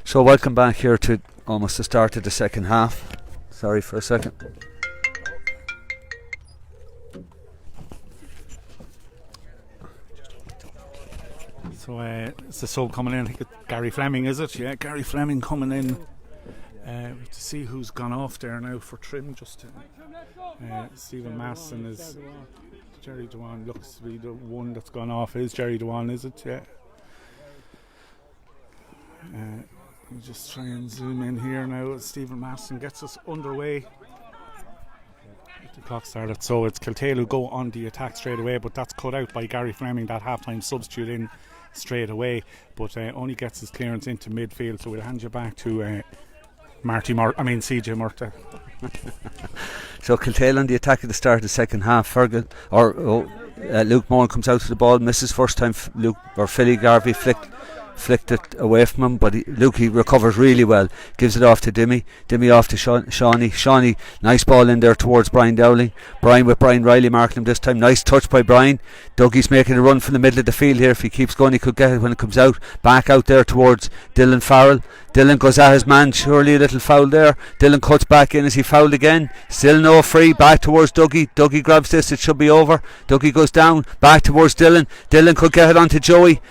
So welcome back here to almost the start of the second half. Sorry for a second. So it's the sub coming in. I think it's Gary Fleming, is it? Yeah, Gary Fleming coming in to see who's gone off there now for trim. Just Stephen Masson is Jerry Dewan. Looks to be the one that's gone off. Is Jerry Dewan, is it? Yeah. We'll just try and zoom in here now. Stephen Masson gets us underway. The clock started, so it's Kiltale who go on the attack straight away, but that's cut out by Gary Fleming, that half-time substitute in straight away, but only gets his clearance into midfield. So we'll hand you back to CJ Murta. So Kiltale on the attack at the start of the second half. Luke Moran comes out to the ball, misses first time. Philly Garvey flicked it away from him, but Luke recovers really well, gives it off to Dimmy off to Shawnee, nice ball in there towards Brian Dowling. Brian with Brian Riley marking him this time, nice touch by Brian. Dougie's making a run from the middle of the field here. If he keeps going he could get it when it comes out, back out there towards Dylan Farrell. Dylan goes at his man, surely a little foul there. Dylan cuts back in as he fouled again, still no free, back towards Dougie grabs this, it should be over. Dougie goes down, back towards Dylan could get it onto Joey.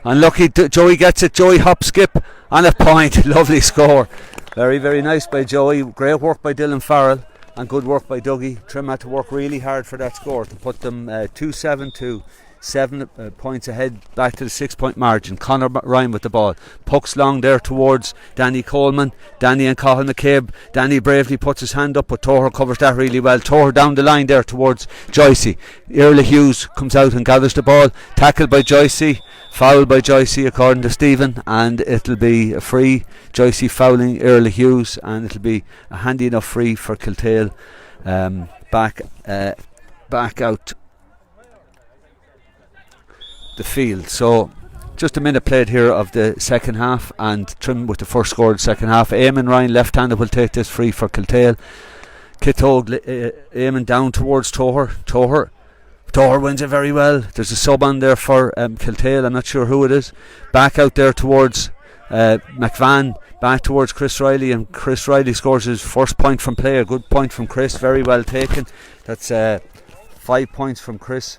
Unlucky, Joey gets it. Joey hop skip on a point. Lovely score. Very, very nice by Joey. Great work by Dylan Farrell and good work by Dougie. Trim had to work really hard for that score to put them 2-7 to 7 points ahead, back to the 6-point margin. Conor Ryan with the ball, pucks long there towards Danny Coleman. Danny and Cathal McCabe. Danny bravely puts his hand up, but Torher covers that really well. Torher down the line there towards Joycey. Early Hughes comes out and gathers the ball, tackled by Joycey, fouled by Joycey according to Stephen, and it'll be a free. Joycey fouling Early Hughes, and it'll be a handy enough free for Kiltale. Back out the field. So just a minute played here of the second half, and Trim with the first score of the second half. Eamon Ryan left-handed will take this free for Kiltale. Eamon down towards Torher wins it very well. There's a sub on there for Kiltale, I'm not sure who it is. Back out there towards McVan, back towards Chris Riley, and Chris Riley scores his first point from play. A good point from Chris, very well taken. That's 5 points from Chris,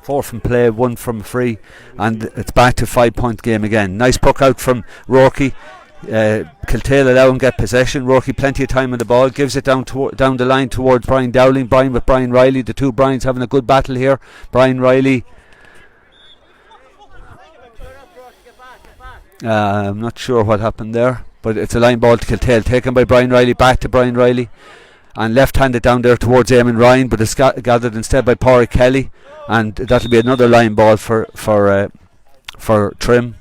4 from play, 1 from free, and it's back to 5-point game again. Nice puck out from Rourke. Kiltale allow him get possession. Rourke plenty of time on the ball, gives it down the line towards Brian Dowling. Brian with Brian Riley, the two Brians having a good battle here. Brian Riley, I'm not sure what happened there, but it's a line ball to Kiltale, taken by Brian Riley, back to Brian Riley, and left-handed down there towards Eamon Ryan, but it's gathered instead by Pádraig Kelly, and that'll be another line ball for Trim.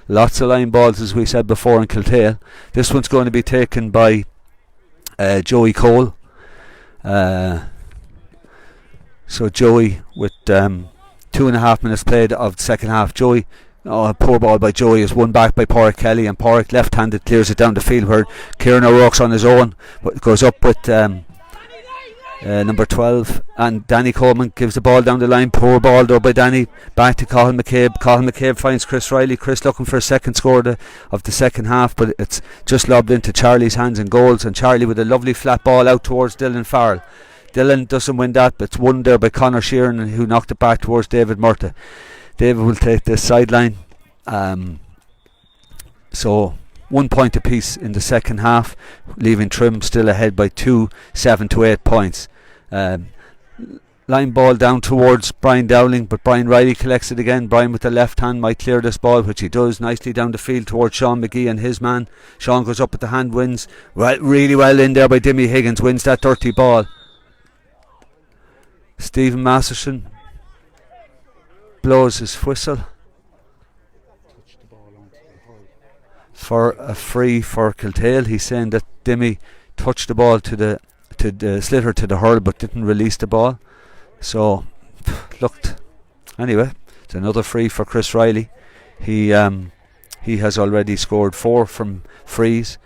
Lots of line balls, as we said before, in Kiltale. This one's going to be taken by Joey Cole. So Joey with 2.5 minutes played of the second half. Joey, poor ball by Joey, is won back by Pádraig Kelly, and Pádraig left-handed clears it down the field where Kieran O'Rourke's on his own, goes up with number 12, and Danny Coleman gives the ball down the line. Poor ball though by Danny, back to Cathal McCabe. Cathal McCabe finds Chris Riley. Chris looking for a second score of the second half, but it's just lobbed into Charlie's hands and goals, and Charlie with a lovely flat ball out towards Dylan Farrell. Dylan doesn't win that, but it's won there by Conor Sheeran, who knocked it back towards David Murta. David will take this sideline. So 1 point apiece in the second half, leaving Trim still ahead by 7 to 8 points. Line ball down towards Brian Dowling, but Brian Riley collects it again. Brian with the left hand might clear this ball, which he does nicely down the field towards Sean McGee and his man. Sean goes up with the hand, wins really well in there by Dimmy Higgins, wins that dirty ball. Stephen Masterson blows his whistle for a free for Kiltale. He's saying that Dimmy touched the ball to the sliotar to the hurl, but didn't release the ball. So looked anyway. It's another free for Chris Riley. He has already scored 4 from frees.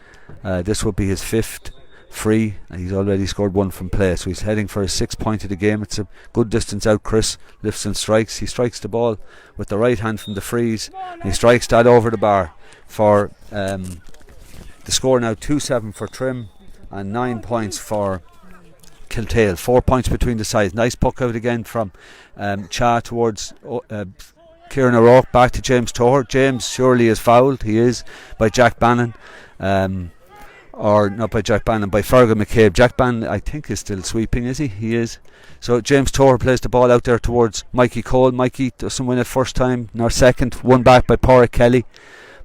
This will be his 5th free, and he's already scored one from play, so he's heading for his 6th point of the game. It's a good distance out. Chris lifts and strikes. He strikes the ball with the right hand from the freeze, and he strikes that over the bar for the score now 2-7 for Trim and 9 points for Kiltale. 4 points between the sides. Nice puck out again from Cha towards Kieran O'Rourke, back to James Toher. James surely is fouled. He is, by Jack Bannon. Or not by Jack Bannon, by Fergal McCabe. Jack Bannon, I think, is still sweeping, is he? He is. So James Toher plays the ball out there towards Mikey Cole. Mikey doesn't win it first time nor second. Won back by Pádraig Kelly.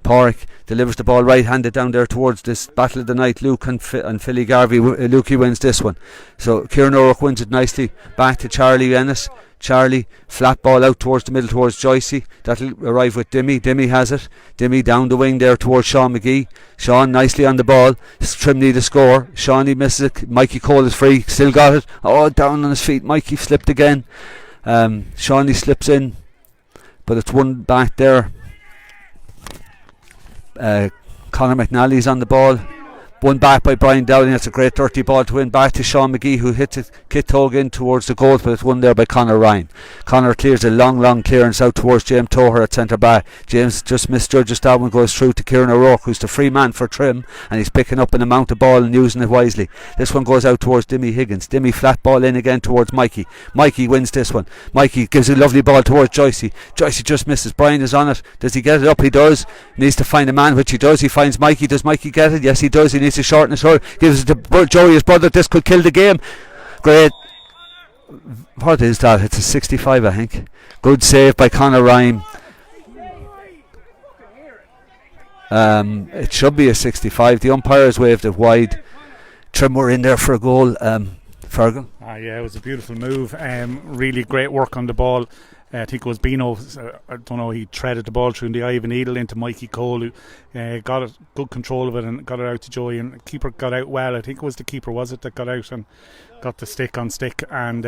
Pádraig delivers the ball right-handed down there towards this battle of the night. Luke and Philly Garvey. Lukey wins this one. So Kieran O'Rourke wins it nicely. Back to Charlie Ennis. Charlie, flat ball out towards the middle towards Joycey. That'll arrive with Dimmy. Dimmy has it. Dimmy down the wing there towards Sean McGee. Sean nicely on the ball. Trim need a score. Shawnee misses it. Mikey Cole is free. Still got it. Oh, down on his feet. Mikey slipped again. Shawnee slips in, but it's one back there. Conor McNally's on the ball. One back by Brian Dowling. That's a great dirty ball to win back to Sean McGee, who hits it kit-tog in towards the goal, but it's won there by Conor Ryan. Conor clears a long clearance out towards James Toher at centre back. James just misjudges that one, goes through to Kieran O'Rourke, who's the free man for Trim, and he's picking up an amount of ball and using it wisely. This one goes out towards Dimmy Higgins. Dimmy flat ball in again towards Mikey. Mikey wins this one. Mikey gives a lovely ball towards Joycey. Joycey just misses. Brian is on it. Does he get it up? He does. Needs to find a man, which he does. He finds Mikey. Does Mikey get it? Yes, he does. He needs to shorten his hurl. Gives it to Joey, his brother. This could kill the game. Great. What is that? It's a 65, I think. Good save by Conor Ryan. It should be a 65. The umpires waved it wide. Trim were in there for a goal. Fergal? Yeah, it was a beautiful move. Really great work on the ball. I think it was Bino, I don't know, he threaded the ball through the eye of a needle into Mikey Cole, who got it, good control of it, and got it out to Joey, and the keeper got out well. I think it was the keeper, was it, that got out and got the stick on stick, and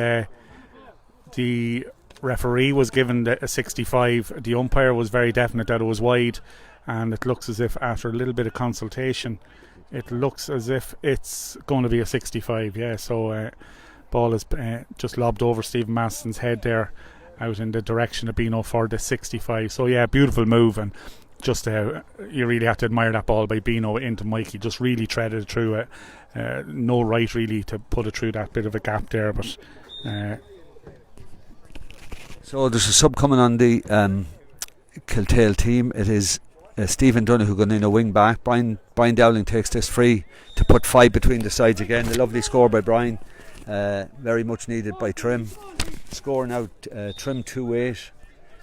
the referee was given a 65. The umpire was very definite that it was wide, and it looks as if after a little bit of consultation, it looks as if it's going to be a 65. Yeah, so ball is just lobbed over Stephen Maston's head there, out in the direction of Bino for the 65. So yeah, beautiful move, and just you really have to admire that ball by Bino into Mikey. Just really threaded it through it. No right really to put it through that bit of a gap there, but so there's a sub coming on the Kiltale team. It is Stephen Donoghue going in a wing back. Brian Dowling takes this free to put 5 between the sides again. A lovely score by Brian, very much needed by Trim. Score now Trim 2-8,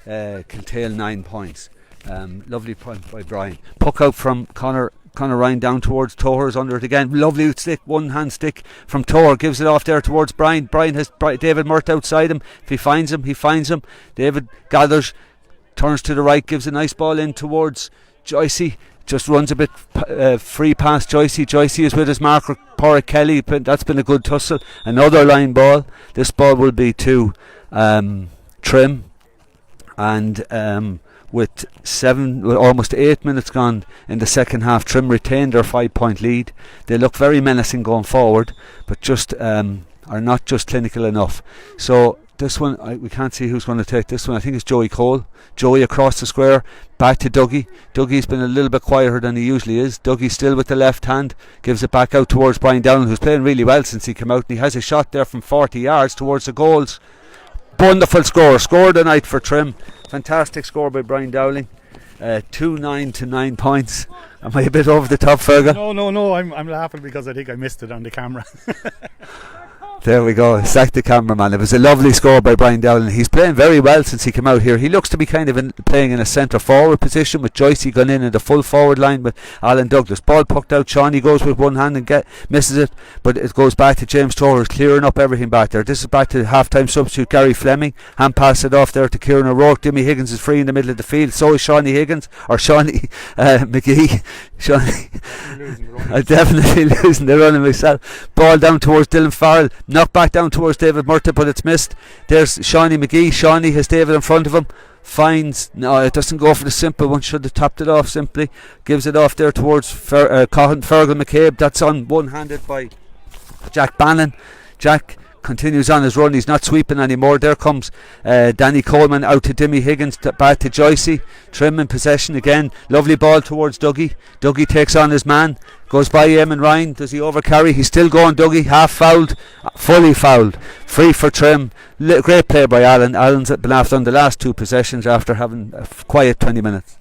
Kiltale 9 points. Lovely point by Brian. Puck out from Conor Ryan down towards Toher's under it again. Lovely stick, one hand stick from Toher, gives it off there towards Brian. Brian has David Murth outside him. If he finds him, he finds him. David gathers, turns to the right, gives a nice ball in towards Joycey. Just runs a bit free past Joycey. Joycey is with his marker Pádraig Kelly. That's been a good tussle. Another line ball. This ball will be to Trim, and with almost 8 minutes gone in the second half, Trim retained their 5-point lead. They look very menacing going forward, but just are not just clinical enough. So this one, we can't see who's going to take this one. I think it's Joey Cole. Joey across the square, back to Dougie. Dougie's been a little bit quieter than he usually is. Dougie still with the left hand, gives it back out towards Brian Dowling, who's playing really well since he came out, and he has a shot there from 40 yards towards the goals. Wonderful score tonight for Trim. Fantastic score by Brian Dowling. 2-9 to 9 points. Am I a bit over the top, Fergal? No, I'm laughing because I think I missed it on the camera. There we go, sacked the cameraman. It was a lovely score by Brian Dowling. He's playing very well since he came out here. He looks to be kind of playing in a centre forward position, with Joycey gone in the full forward line with Alan Douglas. Ball pucked out, Shawnee goes with one hand and misses it, but it goes back to James Toher, clearing up everything back there. This is back to half-time substitute Gary Fleming. Hand pass it off there to Kieran O'Rourke. Dimmy Higgins is free in the middle of the field. So is Shawnee Higgins, or Shawnee McGee. I'm definitely losing the running myself. Ball down towards Dylan Farrell, knocked back down towards David Murta, but it's missed. There's Shawnee McGee. Shawnee has David in front of him. Finds, no, it doesn't go for the simple one. Should have tapped it off simply. Gives it off there towards Fergal McCabe. That's on one-handed by Jack Bannon. Jack continues on his run. He's not sweeping anymore. There comes Danny Coleman out to Dimmy Higgins, back to Joycey. Trim in possession again. Lovely ball towards Dougie. Dougie takes on his man, goes by Eamon Ryan. Does he overcarry? He's still going. Dougie half fouled, fully fouled, free for Trim. Great play by Alan. Alan's been after on the last 2 possessions after having a quiet 20 minutes.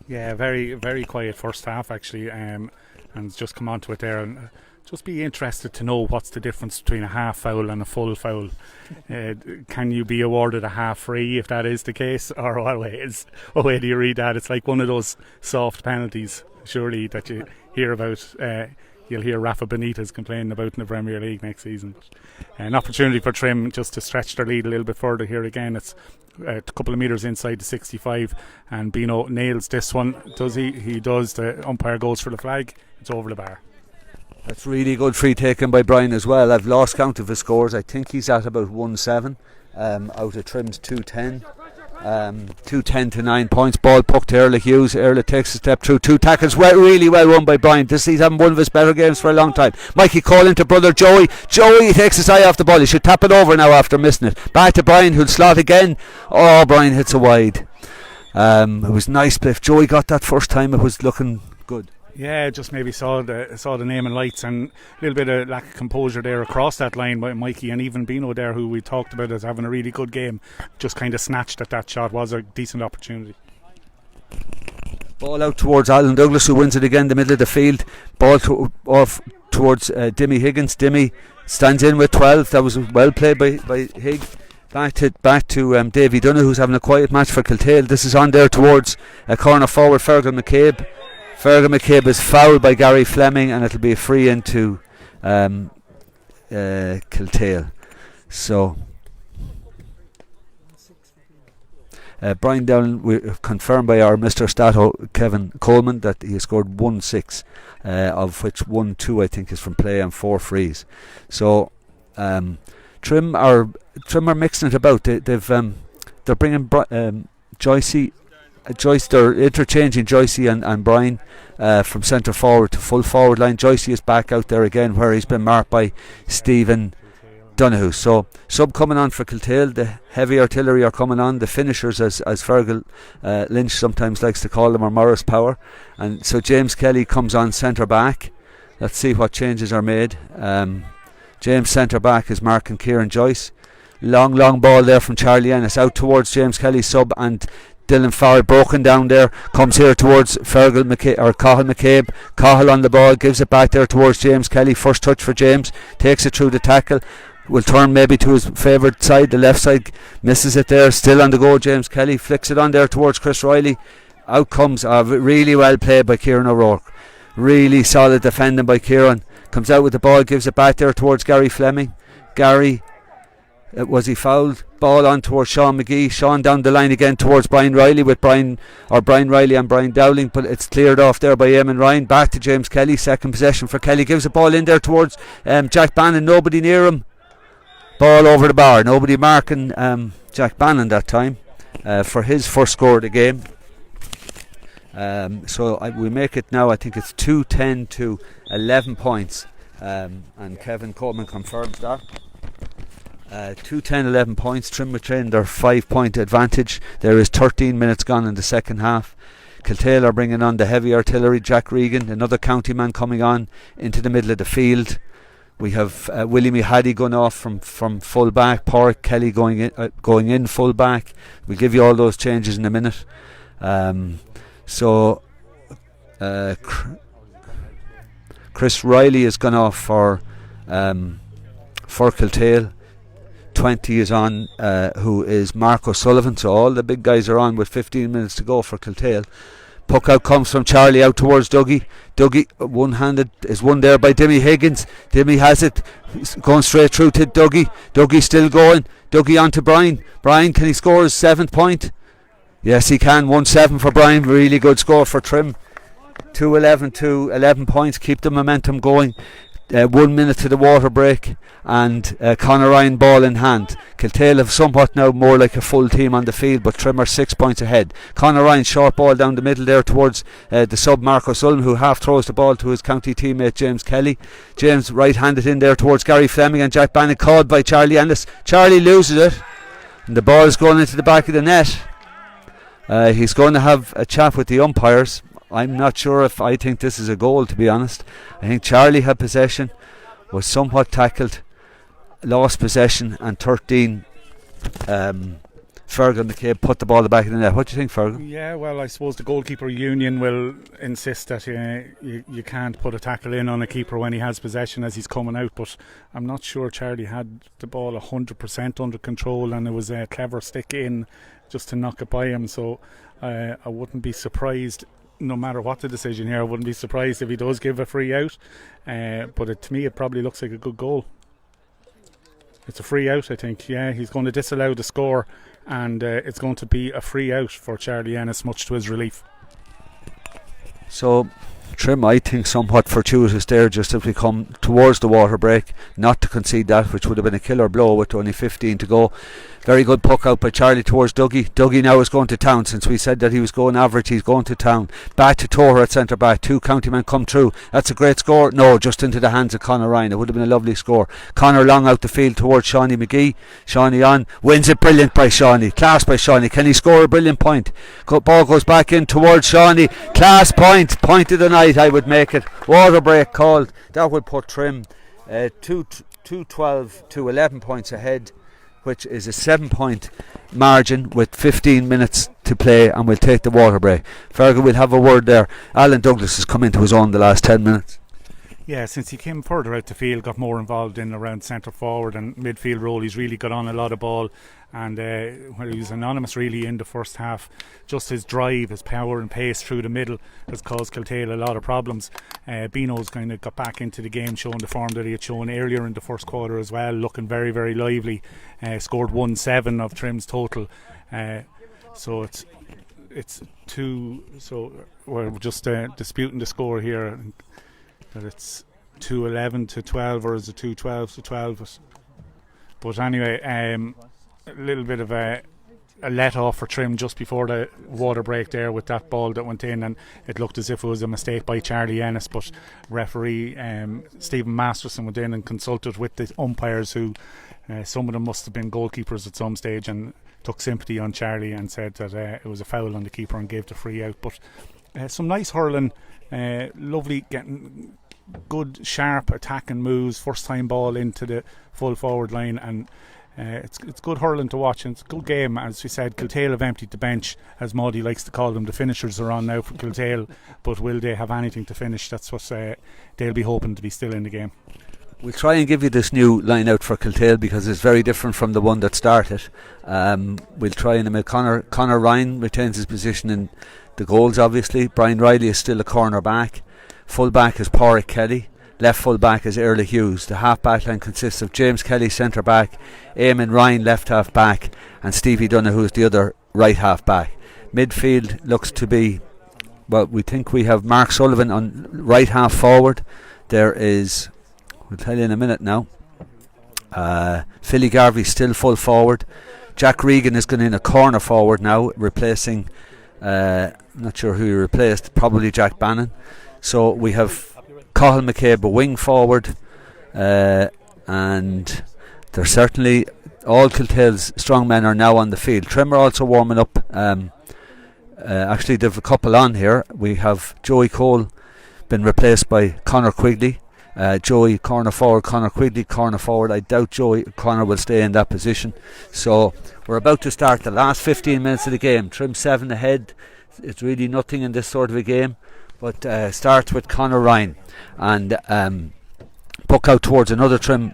Yeah, very, very quiet first half actually, and just come on to it there, and just be interested to know what's the difference between a half foul and a full foul. Can you be awarded a half free if that is the case, or what way do you read that? It's like one of those soft penalties, surely, that you hear about. You'll hear Rafa Benitez complaining about in the Premier League next season. An opportunity for Trim just to stretch their lead a little bit further here again. It's a couple of metres inside the 65, and Bino nails this one. Does he? He does. The umpire goes for the flag. It's over the bar. That's really good free taken by Brian as well. I've lost count of his scores. I think he's at about 1-7 out of Trim's 210. 210 to 9 points. Ball pucked to Erla Hughes. Erla takes a step through. 2 tackles. Really well run by Brian. He's having one of his better games for a long time. Mikey call into brother Joey. Joey takes his eye off the ball. He should tap it over now after missing it. Back to Brian, who'll slot again. Oh, Brian hits a wide. It was nice, but if Joey got that first time, it was looking good. Yeah, just maybe saw the name and lights, and a little bit of lack of composure there across that line by Mikey, and even Bino there, who we talked about as having a really good game, just kind of snatched at that shot. Was a decent opportunity. Ball out towards Alan Douglas, who wins it again in the middle of the field. Ball off towards Dimmy Higgins. Dimmy stands in with 12. That was well played by Higg. Back to Davy Dunne, who's having a quiet match for Kiltale. This is on there towards a corner forward, Fergal McCabe. Fergal McCabe is fouled by Gary Fleming, and it'll be a free into Kiltale. So Brian Down, we confirmed by our Mr. Stato Kevin Coleman that he has scored 1-6, of which 1-2 I think is from play and 4 frees. So Trim are mixing it about. They're bringing Joycey. They're interchanging Joycey and Brian from centre forward to full forward line. Joycey is back out there again, where he's been marked by Stephen Donoghue. So sub coming on for Kiltale. The heavy artillery are coming on. The finishers, as Fergal Lynch sometimes likes to call them, are Morris Power. And so James Kelly comes on centre back. Let's see what changes are made. James centre back is marking Kieran Joyce. Long ball there from Charlie Ennis out towards James Kelly sub, and Dylan Farrell broken down there, comes here towards Fergal McCabe, or Cahill McCabe. Cahill on the ball, gives it back there towards James Kelly. First touch for James, takes it through the tackle, will turn maybe to his favoured side, the left side, misses it there, still on the go. James Kelly flicks it on there towards Chris Riley. Out comes really well played by Kieran O'Rourke. Really solid defending by Kieran. Comes out with the ball, gives it back there towards Gary Fleming. Gary, was he fouled? Ball on towards Sean McGee. Sean down the line again towards Brian Riley, with Brian Riley and Brian Dowling, but it's cleared off there by Eamon Ryan. Back to James Kelly, second possession for Kelly. Gives the ball in there towards Jack Bannon. Nobody near him. Ball over the bar. Nobody marking Jack Bannon that time for his first score of the game. So we make it now, I think it's 2-10 to 11 points, and Kevin Coleman confirms that. 2-10, 11 points. Trim retain their 5-point advantage. There is 13 minutes gone in the second half. Kiltale are bringing on the heavy artillery. Jack Regan, another county man, coming on into the middle of the field. We have Willie Mihadi going off from full back. Porrick Kelly going in full back. We'll give you all those changes in a minute. So Chris Riley has gone off for Kiltale. 20 is on, who is Mark O'Sullivan. So all the big guys are on with 15 minutes to go for Kiltale. Puck out comes from Charlie out towards Dougie. Dougie, one-handed, is won there by Dimmy Higgins. Dimmy has it, going straight through to Dougie. Dougie still going. Dougie on to Brian. Brian, can he score his 7th point? Yes, he can. 1-7 for Brian. Really good score for Trim. 2-11 to 11 points. Keep the momentum going. 1 minute to the water break, and Conor Ryan ball in hand. Kiltale have somewhat now more like a full team on the field, but Trimmer 6 points ahead. Conor Ryan short ball down the middle there towards the sub Marcus Ulm, who half throws the ball to his county teammate James Kelly. James right handed in there towards Gary Fleming, and Jack Bannon called by Charlie Ennis. Charlie loses it, and the ball is going into the back of the net. He's going to have a chat with the umpires. I'm not sure if I think this is a goal, to be honest. I think Charlie had possession, was somewhat tackled, lost possession, and 13 Fergal McCabe put the ball at the back of the net. What do you think, Fergal? Yeah, well, I suppose the goalkeeper union will insist that you can't put a tackle in on a keeper when he has possession as he's coming out, but I'm not sure Charlie had the ball 100% under control, and it was a clever stick in just to knock it by him, so I wouldn't be surprised. No matter what the decision here, I wouldn't be surprised if he does give a free out, but to me it probably looks like a good goal. It's a free out, I think. Yeah, he's going to disallow the score, and it's going to be a free out for Charlie Ennis, much to his relief. So Trim, I think, somewhat fortuitous there, just if we come towards the water break, not to concede that, which would have been a killer blow with only 15 to go. Very good puck out by Charlie towards Dougie. Dougie now is going to town. Since we said that he was going average, he's going to town. Back to Torah at centre back. 2 county men come through. That's a great score. No, just into the hands of Conor Ryan. It would have been a lovely score. Conor long out the field towards Shawnee McGee. Shawnee on. Wins it brilliant by Shawnee. Class by Shawnee. Can he score a brilliant point? Ball goes back in towards Shawnee. Class point. Point of the night, I would make it. Water break called. That would put Trim 2-12 to 11 points ahead, which is a 7-point margin with 15 minutes to play, and we'll take the water break. Fergal will have a word there. Alan Douglas has come into his own the last 10 minutes. Yeah, since he came further out the field, got more involved in around centre forward and midfield role, he's really got on a lot of ball, and he was anonymous really in the first half. Just his drive, his power and pace through the middle has caused Kiltale a lot of problems. Bino's kind of got back into the game, showing the form that he had shown earlier in the first quarter as well, looking very, very lively. Scored 1-7 of Trim's total, so it's 2. So we're just disputing the score here, that it's 2-11 to 12, or is it 2-12 to 12? But anyway, a little bit of a let off for Trim just before the water break there with that ball that went in, and it looked as if it was a mistake by Charlie Ennis, but referee Stephen Masterson went in and consulted with the umpires, who some of them must have been goalkeepers at some stage, and took sympathy on Charlie and said that it was a foul on the keeper and gave the free out. But some nice hurling, lovely, getting good sharp attacking moves, first time ball into the full forward line, and it's good hurling to watch, and it's a good game. As we said, Kiltale have emptied the bench, as Maudie likes to call them. The finishers are on now for Kiltale, but will they have anything to finish? That's what they'll be hoping to be still in the game. We'll try and give you this new line out for Kiltale, because it's very different from the one that started. We'll try in a minute. Conor Ryan retains his position in the goals, obviously. Brian Riley is still a corner back. Full back is Porrick Kelly. Left full back is Erla Hughes. The half back line consists of James Kelly centre back, Eamon Ryan left half back, and Stevie Donoghue is the other right half back. Midfield looks to be, well, we think we have Mark Sullivan on right half forward. There is, we'll tell you in a minute now, Philly Garvey still full forward. Jack Regan is going in a corner forward now, replacing, not sure who he replaced, probably Jack Bannon. So we have Cathal McCabe a wing forward, and there's certainly all Kiltale's strong men are now on the field. Trim are also warming up. Actually, they've a couple on here. We have Joey Cole been replaced by Conor Quigley. Joey corner forward, Conor Quigley corner forward. I doubt Conor will stay in that position. So we're about to start the last 15 minutes of the game. Trim 7 ahead. It's really nothing in this sort of a game, but starts with Conor Ryan, and puck out towards another Trim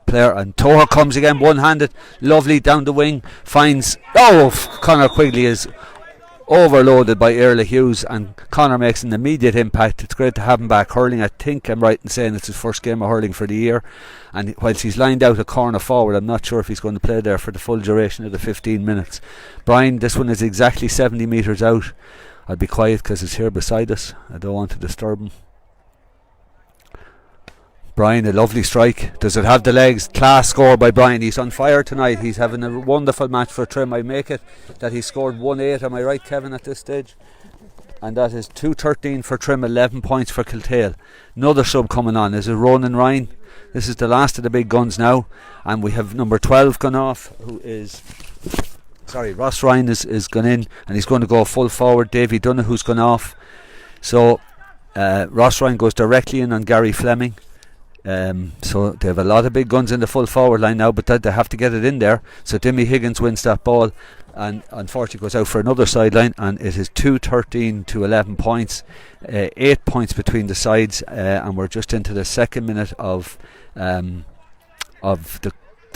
player, and Toher comes again one-handed, lovely down the wing, finds Conor Quigley is overloaded by Erla Hughes, and Conor makes an immediate impact. It's great to have him back hurling. I think I'm right in saying it's his first game of hurling for the year, and whilst he's lined out a corner forward, I'm not sure if he's going to play there for the full duration of the 15 minutes. Brian, this one is exactly 70 metres out. I'll be quiet because it's here beside us. I don't want to disturb him. Brian, a lovely strike. Does it have the legs? Class score by Brian. He's on fire tonight. He's having a wonderful match for Trim. I make it that he scored 1-8. Am I right, Kevin, at this stage? And that is 2-13 for Trim, 11 points for Kiltale. Another sub coming on. Is it Ronan Ryan? This is the last of the big guns now. And we have number 12 gone off, who is... Sorry, Ross Ryan is gone in, and he's going to go full forward. Davy Donoghue's gone off. So Ross Ryan goes directly in on Gary Fleming. So they have a lot of big guns in the full forward line now, but they have to get it in there. So Dimmy Higgins wins that ball, and unfortunately goes out for another sideline, and it is 2-13 to 11 points, 8 points between the sides, and we're just into the second minute of the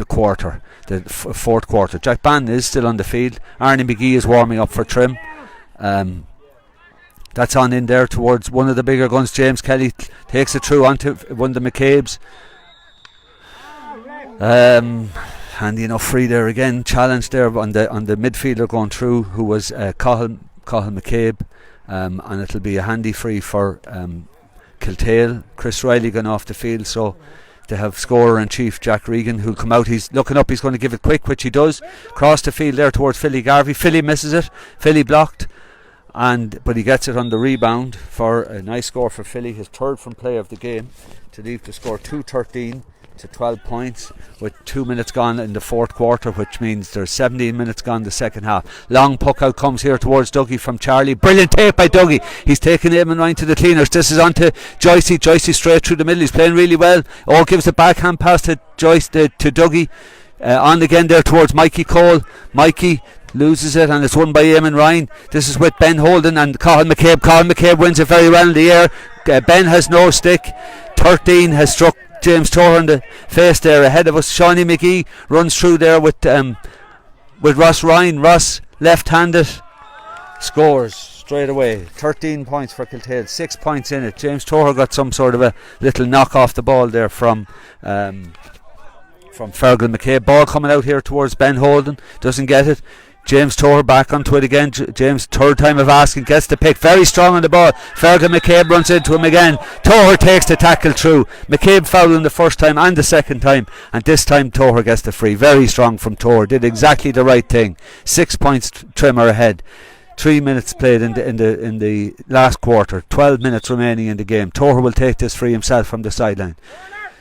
quarter, the fourth quarter. Jack Bannon is still on the field. Arnie McGee is warming up for Trim. That's on in there towards one of the bigger guns. James Kelly takes it through onto one of the McCabe's. Handy enough free there again. Challenge there on the midfielder going through, who was Cathal McCabe. And it'll be a handy free for Kiltale. Chris Riley gone off the field, so they have scorer in chief Jack Regan, who'll come out. He's looking up, he's going to give it quick, which he does. Cross the field there towards Philly Garvey. Philly misses it. Philly blocked. But he gets it on the rebound for a nice score for Philly, his third from play of the game, to leave to score 2-13 to 12 points with 2 minutes gone in the fourth quarter, which means there's 17 minutes gone the second half. Long puck out comes here towards Dougie from Charlie. Brilliant take by Dougie. He's taken Eamon Ryan to the cleaners. This is on to Joycey. Joycey straight through the middle. He's playing really well. Gives a backhand pass to Dougie. On again there towards Mikey Cole. Mikey loses it, and it's won by Eamon Ryan. This is with Ben Holden and Cathal McCabe. Cathal McCabe wins it very well in the air. Ben has no stick. 13 has struck James Torr in the face there ahead of us. Shawnee McGee runs through there with Ross Ryan. Ross left-handed scores straight away. 13 points for Kiltale, 6 points in it. James Torr got some sort of a little knock off the ball there from Fergal McCabe. Ball coming out here towards Ben Holden, doesn't get it. James Torr back onto it again. James, third time of asking, gets the pick, very strong on the ball. Fergal McCabe runs into him again. Torr takes the tackle through. McCabe fouling the first time and the second time, and this time Torr gets the free. Very strong from Torr, did exactly the right thing. 6 points Trimmer ahead. 3 minutes played in the last quarter. 12 minutes remaining in the game. Torr will take this free himself from the sideline.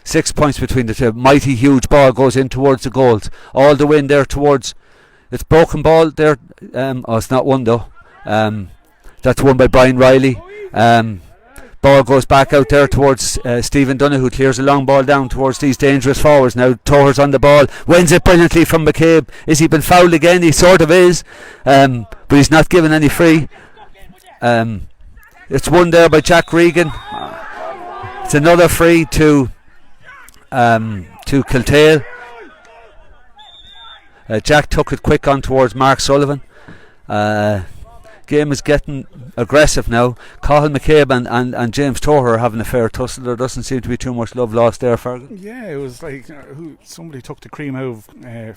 6 points between the two. Mighty huge ball goes in towards the goals. All the way in there towards... It's broken ball there. It's not one though. That's won by Brian Riley. Ball goes back out there towards Stephen Donoghu, clears a long ball down towards these dangerous forwards. Now Torr's on the ball, wins it brilliantly from McCabe. Is he been fouled again? He sort of is, but he's not given any free. It's won there by Jack Regan. It's another free to Kiltale. Jack took it quick on towards Mark Sullivan. Game is getting aggressive now. Cathal McCabe and James Torr are having a fair tussle. There doesn't seem to be too much love lost there, Fergal. Yeah, it was like somebody took the cream out of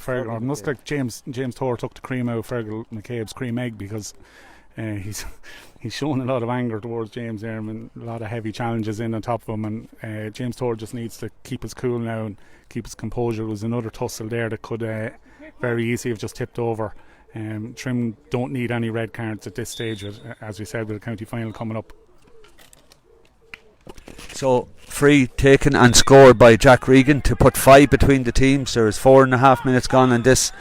Fergal. It must like James Torr took the cream out of Fergal McCabe's cream egg, because he's shown a lot of anger towards James there, and a lot of heavy challenges in on top of him, and James Torr just needs to keep his cool now and keep his composure. There was another tussle there that could very easily have just tipped over. Trim don't need any red cards at this stage, as we said, with the county final coming up. So free taken and scored by Jack Regan to put 5 between the teams. There is 4.5 minutes gone in this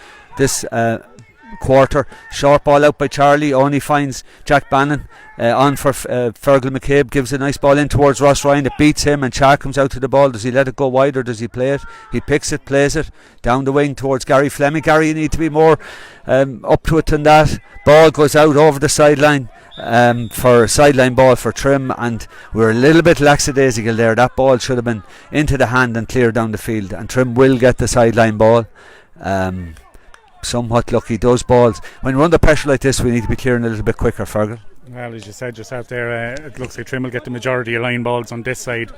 quarter. Short ball out by Charlie, only finds Jack Bannon on for Fergal McCabe, gives a nice ball in towards Ross Ryan. It beats him, and Char comes out to the ball. Does he let it go wide or does he play it? He picks it, plays it down the wing towards Gary Fleming. Gary, you need to be more up to it than that. Ball goes out over the sideline for a sideline ball for Trim, and we're a little bit lackadaisical there. That ball should have been into the hand and clear down the field, and Trim will get the sideline ball. Somewhat lucky. Those balls, when we're under pressure like this, we need to be clearing a little bit quicker, Fergal. Well, as you said just out there, it looks like Trim will get the majority of line balls on this side,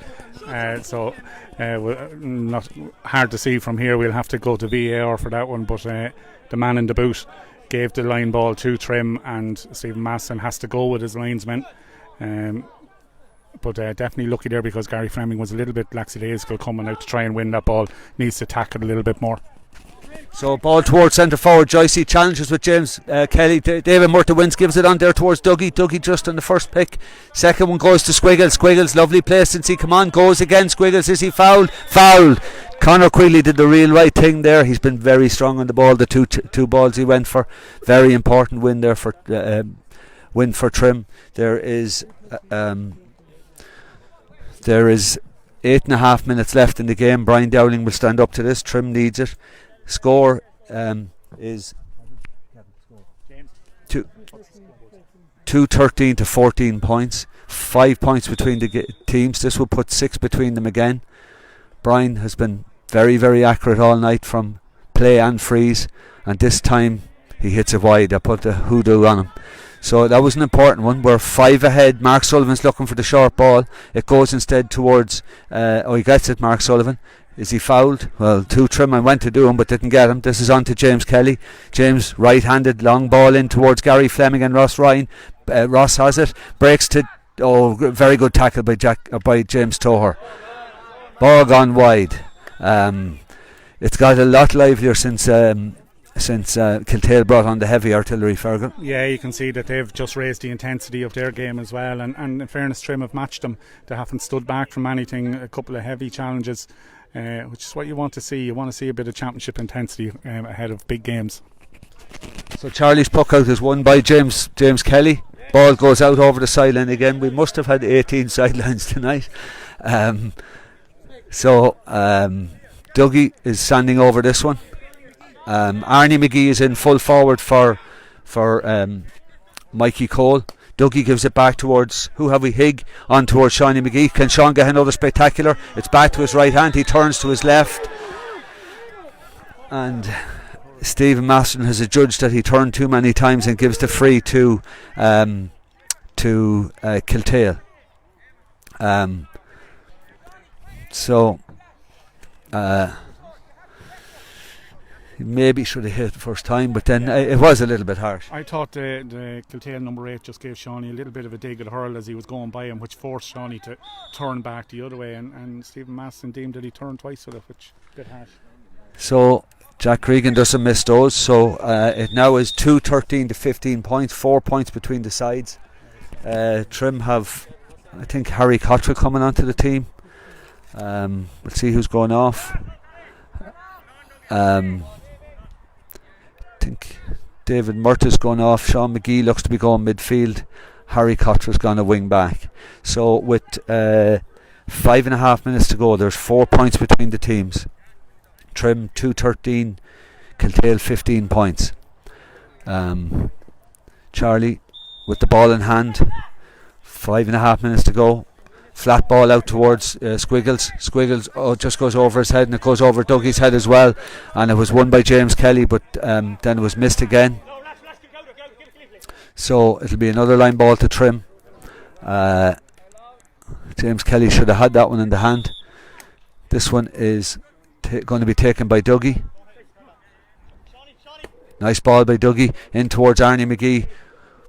so not hard to see from here. We'll have to go to VAR for that one, but the man in the boot gave the line ball to Trim, and Stephen Masson has to go with his linesmen. But definitely lucky there, because Gary Fleming was a little bit lackadaisical coming out to try and win that ball. Needs to tackle a little bit more. So ball towards centre forward. Joycey challenges with James Kelly. David Murta wins, gives it on there towards Dougie. Dougie just on the first pick. Second one goes to Squiggles. Squiggles, lovely place since he come on. Goes again. Squiggles, is he fouled? Fouled. Conor Quealy did the real right thing there. He's been very strong on the ball. The two balls he went for. Very important win there for Trim. There is 8.5 minutes left in the game. Brian Dowling will stand up to this. Trim needs it. Score is 2-13 to 14 points. 5 points between the teams. This will put 6 between them again. Brian has been very, very accurate all night from play and freeze, and this time he hits it wide. I put the hoodoo on him. So that was an important one. We're 5 ahead. Mark Sullivan's looking for the short ball. It goes instead towards he gets it, Mark Sullivan. Is he fouled? Well, Trim I went to do him but didn't get him. This is on to James Kelly. James right-handed, long ball in towards Gary Fleming and Ross Ryan. Ross has it, breaks to very good tackle by James Toher. Ball gone wide. It's got a lot livelier since Kiltale brought on the heavy artillery, Fergal. Yeah, you can see that they've just raised the intensity of their game as well, and in fairness, Trim have matched them. They haven't stood back from anything. A couple of heavy challenges, which is what you want to see. You want to see a bit of championship intensity ahead of big games. So Charlie's puck out is won by James Kelly. Ball goes out over the sideline again. We must have had 18 sidelines tonight. Dougie is standing over this one. Arnie McGee is in full forward for Mikey Cole. Dougie gives it back towards, who have we? Higg on towards Shawnee McGee. Can Sean get another spectacular? It's back to his right hand. He turns to his left, and Stephen Masterton has adjudged that he turned too many times and gives the free to Kiltale. Maybe should have hit it the first time, but then it was a little bit harsh. I thought the Kiltale number 8 just gave Shawnee a little bit of a dig at hurl as he was going by him, which forced Shawnee to turn back the other way, and Stephen Maston deemed that he turned twice with it, which is a bit harsh. So Jack Regan doesn't miss those, so it now is 2-13 to 15 points, 4 points between the sides. Trim have, I think, Harry Cottrell coming onto the team. We'll see who's going off. I think David Murta's gone off. Sean McGee looks to be going midfield. Harry Cottrell's gone a wing back. So with 5.5 minutes to go, there's 4 points between the teams. Trim 2-13, Kiltale 15 points. Charlie with the ball in hand. 5.5 minutes to go. Flat ball out towards Squiggles. Squiggles just goes over his head, and it goes over Dougie's head as well, and it was won by James Kelly, but then it was missed again. So it'll be another line ball to Trim. James Kelly should have had that one in the hand. This one is going to be taken by Dougie. Nice ball by Dougie in towards Arnie McGee.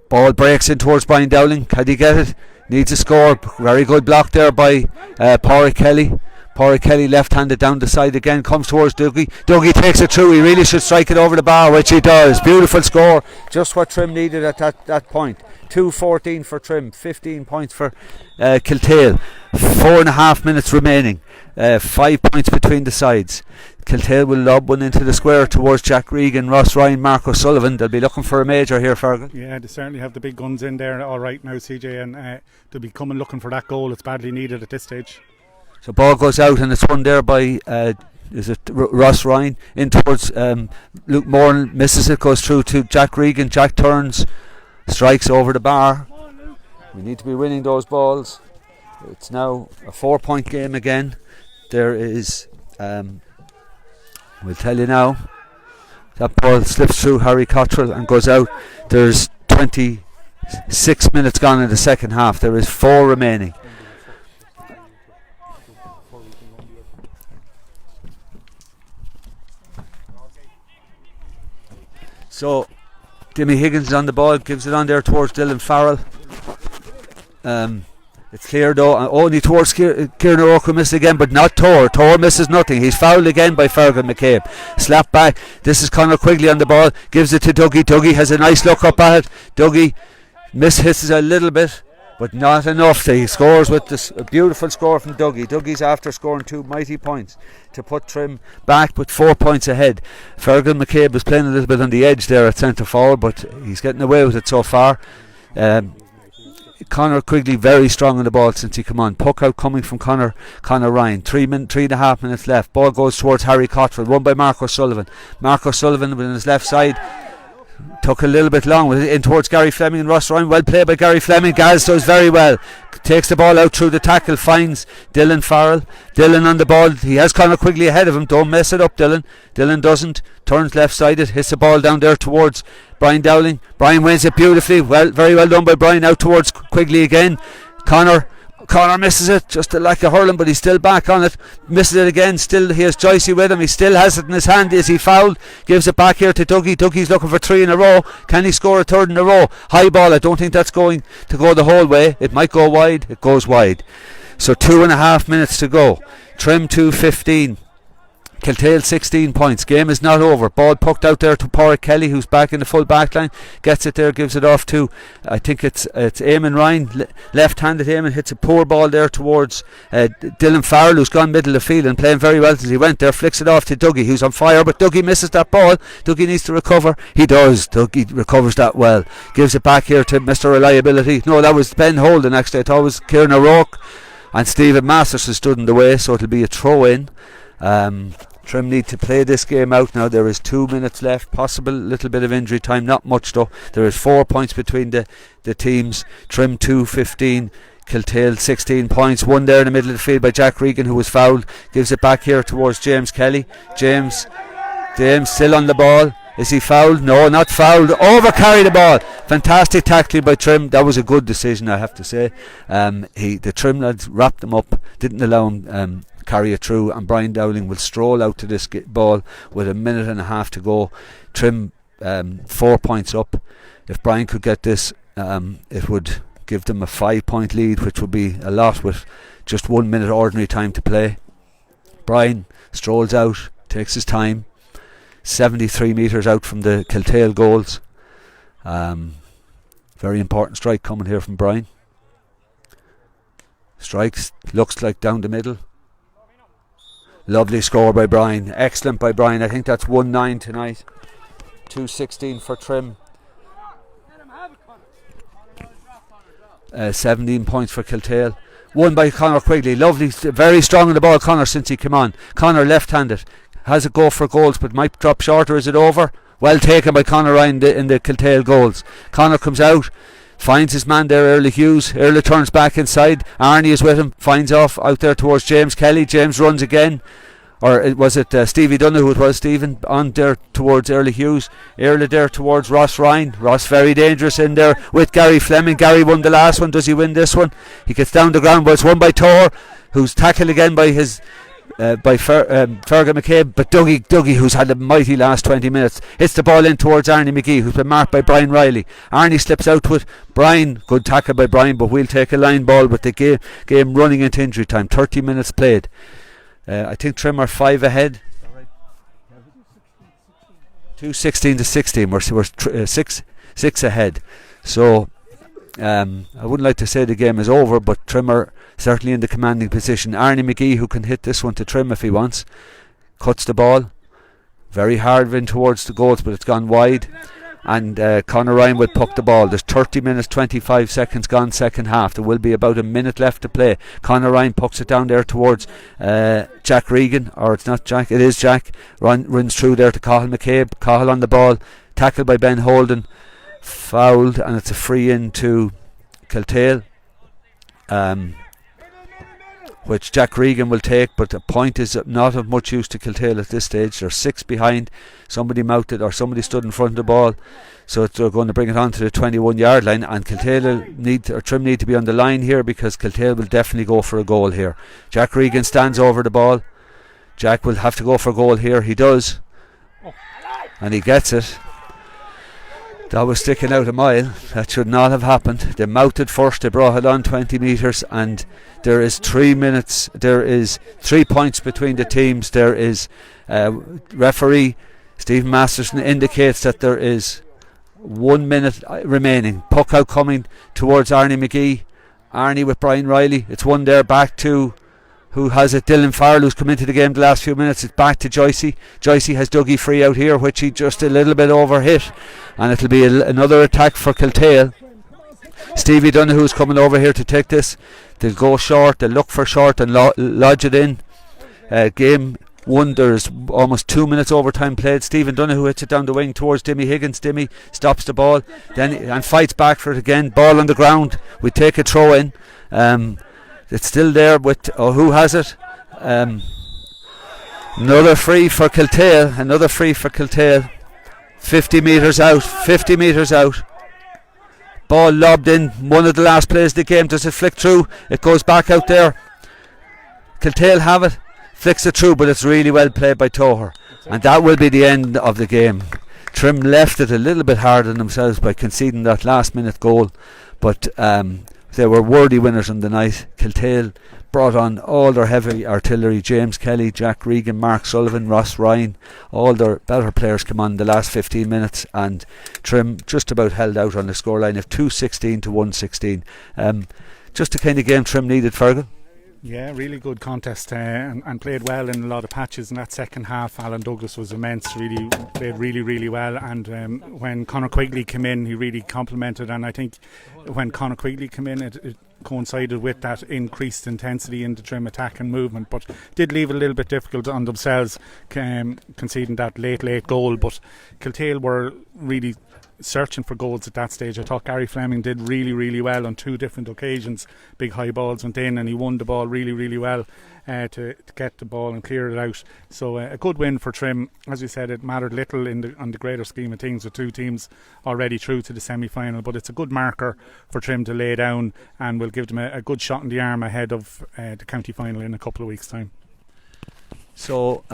Ball breaks in towards Brian Dowling. Can he get it? Needs a score. Very good block there by Pádraig Kelly. Pádraig Kelly left-handed down the side again. Comes towards Dougie. Dougie takes it through. He really should strike it over the bar, which he does. Beautiful score. Just what Trim needed at that point. 2-14 for Trim. 15 points for Kiltale. 4.5 minutes remaining. 5 points between the sides. Kiltale will lob one into the square towards Jack Regan, Ross Ryan, Marco Sullivan. They'll be looking for a major here, Fergal. Yeah, they certainly have the big guns in there all right now, CJ, and they'll be coming looking for that goal. It's badly needed at this stage. So ball goes out, and it's won there by Ross Ryan in towards Luke Moore, misses it, goes through to Jack Regan. Jack turns, strikes over the bar. We need to be winning those balls. It's now a 4-point game again. There is we'll tell you now, that ball slips through Harry Cottrell and goes out. There's 26 minutes gone in the second half. There is 4 remaining. So Jimmy Higgins is on the ball, gives it on there towards Dylan Farrell. It's clear though, only towards Kieran O'Rourke who missed again, but not Tor. Tor misses nothing. He's fouled again by Fergal McCabe. Slap back. This is Conor Quigley on the ball. Gives it to Dougie. Dougie has a nice look up at it. Dougie misses a little bit, but not enough. He scores with this a beautiful score from Dougie. Dougie's after scoring 2 mighty points to put Trim back with 4 points ahead. Fergal McCabe was playing a little bit on the edge there at centre forward, but he's getting away with it so far. Conor Quigley very strong on the ball since he come on. Puck out coming from Conor Ryan. 3.5 minutes left. Ball goes towards Harry Cottrell, run by Mark O'Sullivan. Mark O'Sullivan on his left side took a little bit long with it in towards Gary Fleming and Ross Ryan. Well played by Gary Fleming. Gaz does very well. Takes the ball out through the tackle, finds Dylan Farrell. Dylan on the ball. He has Conor Quigley ahead of him. Don't mess it up, Dylan. Dylan doesn't. Turns left sided. Hits the ball down there towards Brian Dowling. Brian wins it beautifully. Very well done by Brian. Out towards Quigley again. Conor misses it, just a lack of hurling, but he's still back on it. Misses it again. Still he has Joycey with him. He still has it in his hand. Is he fouled? Gives it back here to Dougie. Dougie's looking for 3 in a row. Can he score a third in a row? High ball. I don't think that's going to go the whole way. It might go wide. It goes wide. So 2.5 minutes to go. Trim 2:15. Kiltale 16 points. Game is not over. Ball pucked out there to Porrick Kelly, who's back in the full back line. Gets it there, gives it off to, I think it's Eamon Ryan. Left-handed Eamon hits a poor ball there towards Dylan Farrell, who's gone middle of the field and playing very well as he went there. Flicks it off to Dougie, who's on fire, but Dougie misses that ball. Dougie needs to recover. He does. Dougie recovers that well. Gives it back here to Mr. Reliability. No, that was Ben Holden actually. I thought it was Kieran O'Rourke. And Stephen Masterson stood in the way, so it'll be a throw-in. Trim need to play this game out now. There is 2 minutes left, possible little bit of injury time, not much though. There is 4 points between the teams. Trim 2:15, Kiltale 16 points. One there in the middle of the field by Jack Regan, who was fouled. Gives it back here towards James Kelly. James still on the ball. Is he fouled? No, not fouled. Overcarry the ball. Fantastic tackling by Trim. That was a good decision, I have to say. The Trim lads wrapped him up, didn't allow him carry it through, and Brian Dowling will stroll out to this ball with 1.5 minutes to go. Trim 4 points up. If Brian could get this, it would give them a 5-point lead, which would be a lot with just 1 minute ordinary time to play. Brian strolls out, takes his time, 73 metres out from the Kiltale goals. Very important strike coming here from Brian. Strikes, looks like down the middle. Lovely score by Brian. Excellent by Brian. I think that's 1-9 tonight. 2:16 for Trim. 17 points for Kiltale. Won by Conor Quigley. Lovely, very strong on the ball, Conor, since he came on. Conor left-handed. Has a go for goals, but might drop short, or is it over? Well taken by Conor Ryan in the Kiltale goals. Conor comes out. Finds his man there, Early Hughes. Early turns back inside. Arnie is with him. Finds off out there towards James Kelly. James runs again. Or was it Stevie Donoghue? It was Stephen on there towards Early Hughes. Early there towards Ross Ryan. Ross very dangerous in there with Gary Fleming. Gary won the last one. Does he win this one? He gets down the ground, but it's won by Tor, who's tackled again by his Fergal McCabe, but Dougie, who's had a mighty last 20 minutes, hits the ball in towards Arnie McGee, who's been marked by Brian Riley. Arnie slips out with Brian. Good tackle by Brian, but we'll take a line ball with the game running into injury time. 30 minutes played. I think Trim are 5 ahead. 2:16 to 16. We're 6 ahead. So I wouldn't like to say the game is over, but Trim are certainly in the commanding position. Arnie McGee, who can hit this one to Trim if he wants, cuts the ball very hard in towards the goals, but it's gone wide. And Conor Ryan will puck the ball. There's 30 minutes 25 seconds gone second half. There will be about a minute left to play. Conor Ryan pucks it down there towards Jack Regan, or it's not Jack, it is Jack. Runs through there to Cathal McCabe. Cathal on the ball, tackled by Ben Holden, fouled, and it's a free in to Kiltale, which Jack Regan will take, but the point is not of much use to Kiltale at this stage. They're 6 behind. Somebody mounted, or somebody stood in front of the ball, so they're going to bring it on to the 21-yard line, and Trim need to be on the line here, because Kiltale will definitely go for a goal here. Jack Regan stands over the ball. Jack will have to go for a goal here. He does, and he gets it. That was sticking out a mile. That should not have happened. They mounted first, they brought it on 20 metres, and there is 3 minutes, there is 3 points between the teams. There is referee Stephen Masterson indicates that there is 1 minute remaining. Puck out coming towards Arnie McGee. Arnie with Brian Riley. It's one there back to, who has it? Dylan Farrell, who's come into the game the last few minutes. It's back to Joycey. Joycey has Dougie free out here, which he just a little bit overhit, and it'll be another attack for Kiltale. Stevie Donoghue's coming over here to take this. They'll go short, they'll look for short and lodge it in. Game 1, there's almost 2 minutes overtime played. Stephen Donoghue hits it down the wing towards Dimmy Higgins. Dimmy stops the ball then and fights back for it again. Ball on the ground. We take a throw in. It's still there with who has it? Another free for Kiltale. 50 metres out. Ball lobbed in, one of the last plays of the game. Does it flick through? It goes back out there. Kiltale have it, flicks it through, but it's really well played by Toher, and that will be the end of the game. Trim left it a little bit hard on themselves by conceding that last minute goal, but they were worthy winners on the night. Kiltale brought on all their heavy artillery. James Kelly, Jack Regan, Mark Sullivan, Ross Ryan, all their better players come on the last 15 minutes, and Trim just about held out on the scoreline of 2-16 to 1-16. Just the kind of game Trim needed, Fergal. Yeah, really good contest and played well in a lot of patches in that second half. Alan Douglas was immense, really played really well, and when Conor Quigley came in, he really complimented, and I think when Conor Quigley came in, it coincided with that increased intensity in the Trim attack and movement, but did leave it a little bit difficult on themselves, conceding that late goal. But Kiltale were really searching for goals at that stage. I thought Gary Fleming did really well on 2 different occasions. Big high balls went in and he won the ball really well to get the ball and clear it out. So a good win for Trim. As you said, it mattered little on the greater scheme of things with 2 teams already through to the semi-final, but it's a good marker for Trim to lay down, and will give them a good shot in the arm ahead of the county final in a couple of weeks' time. So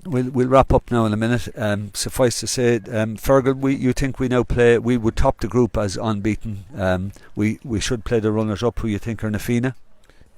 we'll wrap up now in a minute. Suffice to say, Fergal, you think we now play? We would top the group as unbeaten. We should play the runners up, who you think are Nafina.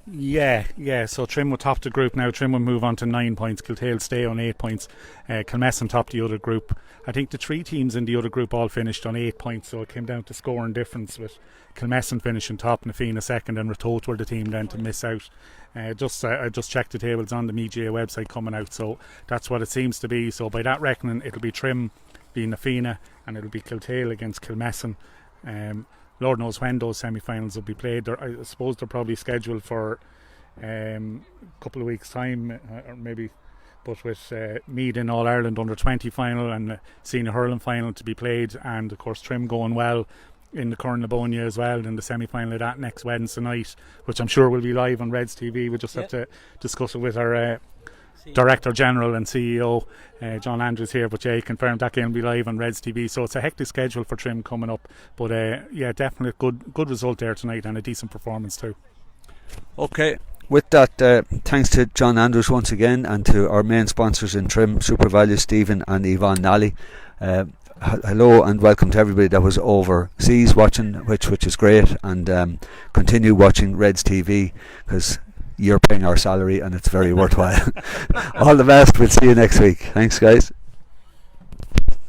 Yeah. So Trim will top the group now. Trim will move on to 9 points. Kiltale stay on 8 points. Kilmessan top the other group. I think the 3 teams in the other group all finished on 8 points, so it came down to scoring difference, with Kilmessan finishing top, Nafina second, and Ratoath were the team then to miss out. I just checked the tables on the MGA website coming out, so that's what it seems to be. So by that reckoning, it'll be Trim being Nafina, and it'll be Kiltale against Kilmessan. Lord knows when those semi-finals will be played. I suppose they're probably scheduled for a couple of weeks' time, or maybe. But with Meath in All Ireland under 20 final and senior hurling final to be played, and of course Trim going well in the Curran-Livonia as well in the semi-final of that next Wednesday night, which I'm sure will be live on Reds TV. We just have to discuss it with our Director General and CEO John Andrews here, but he confirmed that game will be live on Reds TV. So it's a hectic schedule for Trim coming up, but definitely a good result there tonight, and a decent performance too. Okay, with that, thanks to John Andrews once again, and to our main sponsors in Trim, Super Value, Stephen and Yvonne Nally. Hello and welcome to everybody that was overseas watching, which is great, and continue watching Reds TV, because you're paying our salary and it's very worthwhile. All the best. We'll see you next week. Thanks, guys.